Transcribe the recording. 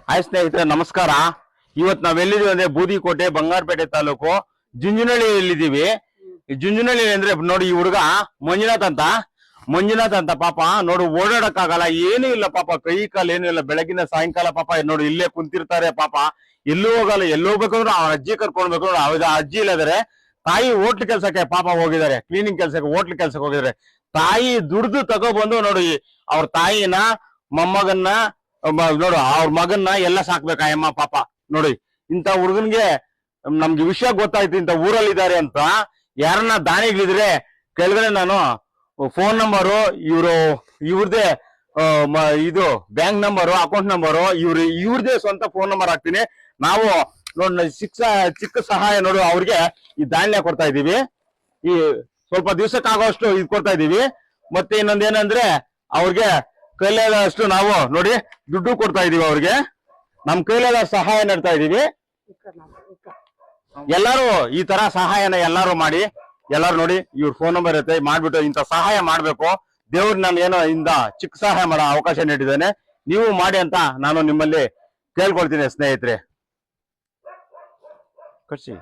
Hi ಸ್ನೇಹಿತರೆ, ನಮಸ್ಕಾರ. ಇವತ್ತು ನಾವೆಲ್ಲಿದೀವಿ ಅಂದ್ರೆ ಬೂದಿಕೋಟೆ, ಬಂಗಾರಪೇಟೆ ತಾಲೂಕು ಜುಂಜುನಹಳ್ಳಿಯಲ್ಲಿದ್ದೀವಿ. ಈ ಜುಂಜುನಹಳ್ಳಿ ಅಂದ್ರೆ ನೋಡಿ, ಈ ಹುಡುಗ ಮಂಜುನಾಥ್ ಅಂತ ಪಾಪ ನೋಡು, ಓಡಾಡಕ್ಕಾಗಲ್ಲ, ಏನೂ ಇಲ್ಲ ಪಾಪ, ಕೈ ಕಾಲು ಏನೂ ಇಲ್ಲ. ಬೆಳಗಿನ ಸಾಯಂಕಾಲ ಪಾಪ ನೋಡಿ ಇಲ್ಲೇ ಕುಂತಿರ್ತಾರೆ ಪಾಪ, ಎಲ್ಲೂ ಹೋಗಲ್ಲ. ಎಲ್ಲೋ ಹೋಗ್ಬೇಕಂದ್ರೆ ಅವ್ರ ಅಜ್ಜಿ ಕರ್ಕೊಂಡ್ಬೇಕು. ಅವ್ರ ಅಜ್ಜಿ ಇಲ್ಲದ್ರೆ ತಾಯಿ ಹೋಟ್ಲ್ ಕೆಲ್ಸಕ್ಕೆ ಪಾಪ ಹೋಗಿದ್ದಾರೆ, ಕ್ಲೀನಿಂಗ್ ಕೆಲ್ಸಕ್ಕೆ, ಹೋಟ್ಲ್ ಕೆಲ್ಸಕ್ಕೆ ಹೋಗಿದ್ದಾರೆ. ತಾಯಿ ದುಡ್ದು ತಗೊಬಂದು ನೋಡಿ ಅವ್ರ ತಾಯಿನ, ಮೊಮ್ಮಗನ್ನ, ನೋಡು ಅವ್ರ ಮಗನ್ನ ಎಲ್ಲ ಸಾಕ್ಬೇಕ ಅಮ್ಮ ಪಾಪ. ನೋಡಿ ಇಂಥ ಹುಡುಗನ್ಗೆ ನಮ್ಗೆ ವಿಷಯ ಗೊತ್ತಾಯ್ತು, ಇಂಥ ಊರಲ್ಲಿ ಇದಾರೆ ಅಂತ. ಯಾರನ್ನ ದಾನಿಗಳಿದ್ರೆ ಕೆಳಗಡೆ ನಾನು ಫೋನ್ ನಂಬರು, ಇವ್ರದೇ ಇದು ಬ್ಯಾಂಕ್ ನಂಬರು, ಅಕೌಂಟ್ ನಂಬರು, ಇವ್ರದೇ ಸ್ವಂತ ಫೋನ್ ನಂಬರ್ ಹಾಕ್ತೀನಿ. ನಾವು ನೋಡಿ ಚಿಕ್ಕ ಸಹಾಯ ನೋಡು ಅವ್ರಿಗೆ ಈ ಧಾನ್ಯ ಕೊಡ್ತಾ ಇದೀವಿ. ಈ ಸ್ವಲ್ಪ ದಿವ್ಸಕ್ಕಾಗೋಷ್ಟು ಇದು ಕೊಡ್ತಾ ಇದೀವಿ. ಮತ್ತೆ ಇನ್ನೊಂದೇನಂದ್ರೆ ಅವ್ರಿಗೆ ಕೈಲಾದಷ್ಟು ನಾವು ನೋಡಿ ದುಡ್ಡು ಕೊಡ್ತಾ ಇದೀವಿ. ಅವ್ರಿಗೆ ನಮ್ ಕೈಲಾದ ಸಹಾಯ ನೀಡ್ತಾ ಇದೀವಿ. ಎಲ್ಲಾರು ಈ ತರ ಸಹಾಯನ ಎಲ್ಲಾರು ಮಾಡಿ, ಎಲ್ಲಾರು ನೋಡಿ ಇವ್ರ ಫೋನ್ ನಂಬರ್ ಇರುತ್ತೆ, ಮಾಡ್ಬಿಟ್ಟು ಇಂಥ ಸಹಾಯ ಮಾಡ್ಬೇಕು. ದೇವ್ರು ನಾನು ಏನೋ ಇಂದ ಚಿಕ್ಕ ಸಹಾಯ ಮಾಡೋ ಅವಕಾಶ ನೀಡಿದ್ದಾನೆ, ನೀವು ಮಾಡಿ ಅಂತ ನಾನು ನಿಮ್ಮಲ್ಲಿ ಕೇಳ್ಕೊಳ್ತೀನಿ ಸ್ನೇಹಿತರೆ. ಕರ್ಸಿ